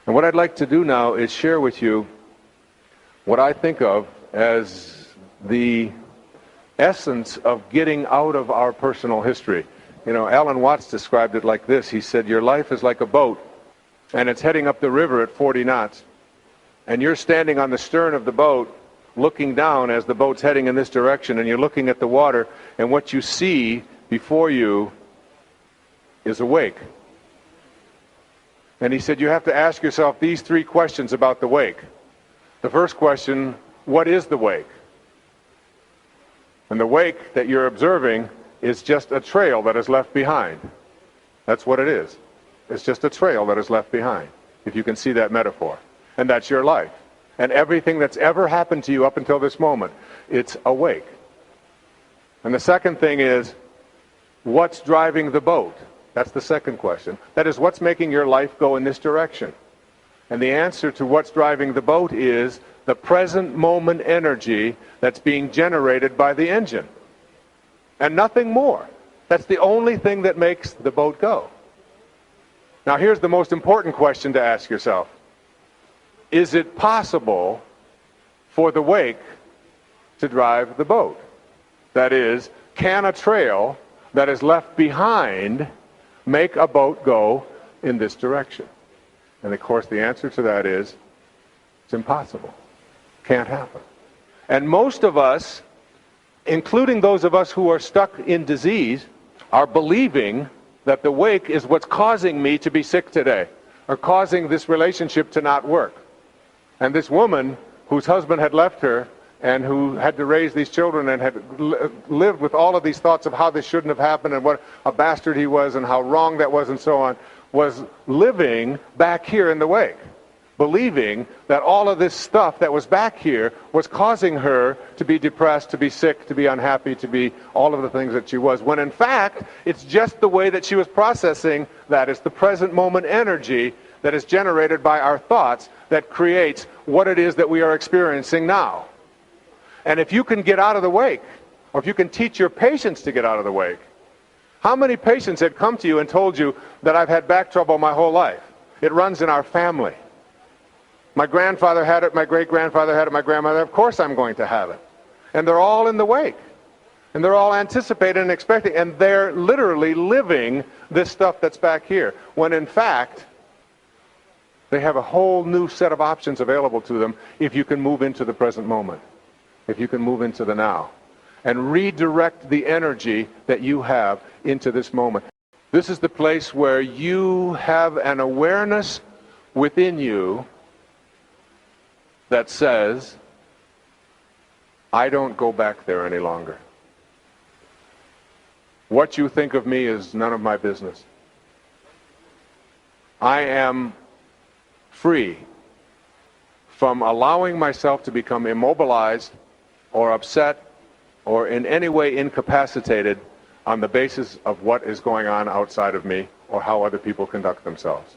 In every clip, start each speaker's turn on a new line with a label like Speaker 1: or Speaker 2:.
Speaker 1: And what I'd like to do now is share with you what I think of as the essence of getting out of our personal history. You know, Alan Watts described it like this. He said, your life is like a boat, and it's heading up the river at 40 knots. And you're standing on the stern of the boat, looking down as the boat's heading in this direction, and you're looking at the water, and what you see before you is a wake. And he said, you have to ask yourself these three questions about the wake. The first question, what is the wake? And the wake that you're observing is just a trail that is left behind. That's what it is. It's just a trail that is left behind, if you can see that metaphor. And that's your life. And everything that's ever happened to you up until this moment, it's a wake. And the second thing is, what's driving the boat? That's the second question. That is, what's making your life go in this direction? And the answer to what's driving the boat is the present moment energy that's being generated by the engine. And nothing more. That's the only thing that makes the boat go. Now here's the most important question to ask yourself. Is it possible for the wake to drive the boat? That is, can a trail that is left behind make a boat go in this direction? And of course the answer to that is, it's impossible. Can't happen. And most of us, including those of us who are stuck in disease, are believing that the wake is what's causing me to be sick today, or causing this relationship to not work. And this woman whose husband had left her and who had to raise these children and had lived with all of these thoughts of how this shouldn't have happened and what a bastard he was and how wrong that was and so on, was living back here in the wake, believing that all of this stuff that was back here was causing her to be depressed, to be sick, to be unhappy, to be all of the things that she was, when in fact it's just the way that she was processing that. It's the present moment energy that is generated by our thoughts that creates what it is that we are experiencing now. And if you can get out of the wake, or if you can teach your patients to get out of the wake, how many patients had come to you and told you that I've had back trouble my whole life? It runs in our family. My grandfather had it, my great-grandfather had it, my grandmother, of course I'm going to have it. And they're all in the wake. And they're all anticipating and expecting, and they're literally living this stuff that's back here, when in fact, they have a whole new set of options available to them if you can move into the present moment, if you can move into the now, and redirect the energy that you have into this moment. This is the place where you have an awareness within you that says, I don't go back there any longer. What you think of me is none of my business. I am free from allowing myself to become immobilized or upset or in any way incapacitated on the basis of what is going on outside of me or how other people conduct themselves.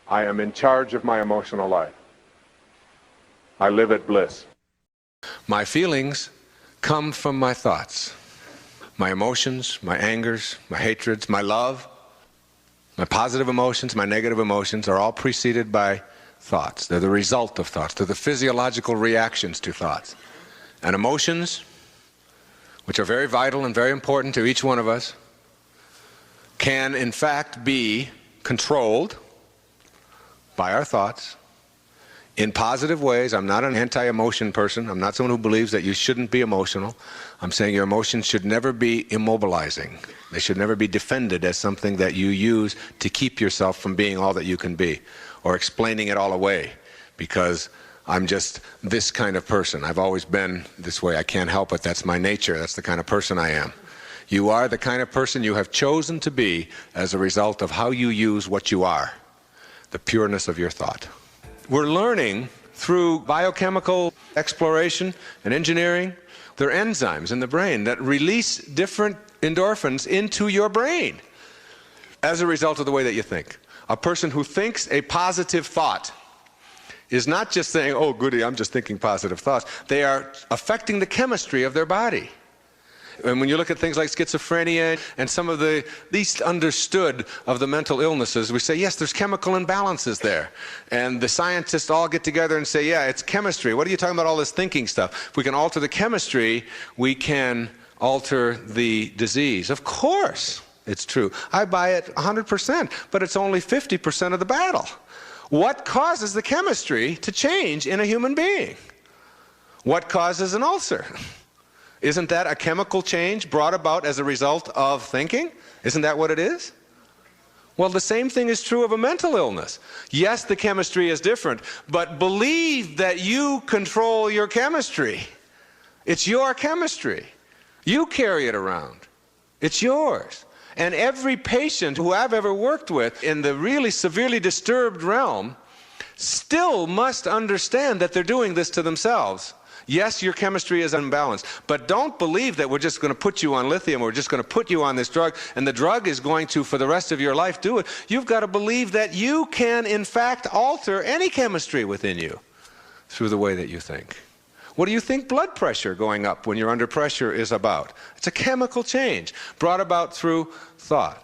Speaker 1: I am in charge of my emotional life. I live at bliss. My feelings come from my thoughts. My emotions, my angers, my hatreds, my love, my positive emotions, my negative emotions are all preceded by thoughts. They're the result of thoughts. They're the physiological reactions to thoughts. And emotions, which are very vital and very important to each one of us, can in fact be controlled by our thoughts in positive ways. I'm not an anti-emotion person. I'm not someone who believes that you shouldn't be emotional. I'm saying your emotions should never be immobilizing. They should never be defended as something that you use to keep yourself from being all that you can be, or explaining it all away because I'm just this kind of person. I've always been this way. I can't help it. That's my nature. That's the kind of person I am. You are the kind of person you have chosen to be as a result of how you use what you are, the pureness of your thought. We're learning through biochemical exploration and engineering. There are enzymes in the brain that release different endorphins into your brain as a result of the way that you think. A person who thinks a positive thought is not just saying, oh goody, I'm just thinking positive thoughts. They are affecting the chemistry of their body.
Speaker 2: And when you look at things like schizophrenia and some of the least understood of the mental illnesses, we say, yes, there's chemical imbalances there. And the scientists all get together and say, yeah, it's chemistry. What are you talking about all this thinking stuff? If we can alter the chemistry, we can alter the disease. Of course, it's true. I buy it 100%, but it's only 50% of the battle. What causes the chemistry to change in a human being? What causes an ulcer? Isn't that a chemical change brought about as a result of thinking? Isn't that what it is? Well, the same thing is true of a mental illness. Yes, the chemistry is different, but believe that you control your chemistry. It's your chemistry. You carry it around. It's yours. And every patient who I've ever worked with in the really severely disturbed realm still must understand that they're doing this to themselves. Yes, your chemistry is unbalanced, but don't believe that we're just going to put you on lithium, or we're just going to put you on this drug, and the drug is going to, for the rest of your life, do it. You've got to believe that you can, in fact, alter any chemistry within you through the way that you think. What do you think blood pressure going up when you're under pressure is about? It's a chemical change brought about through thought.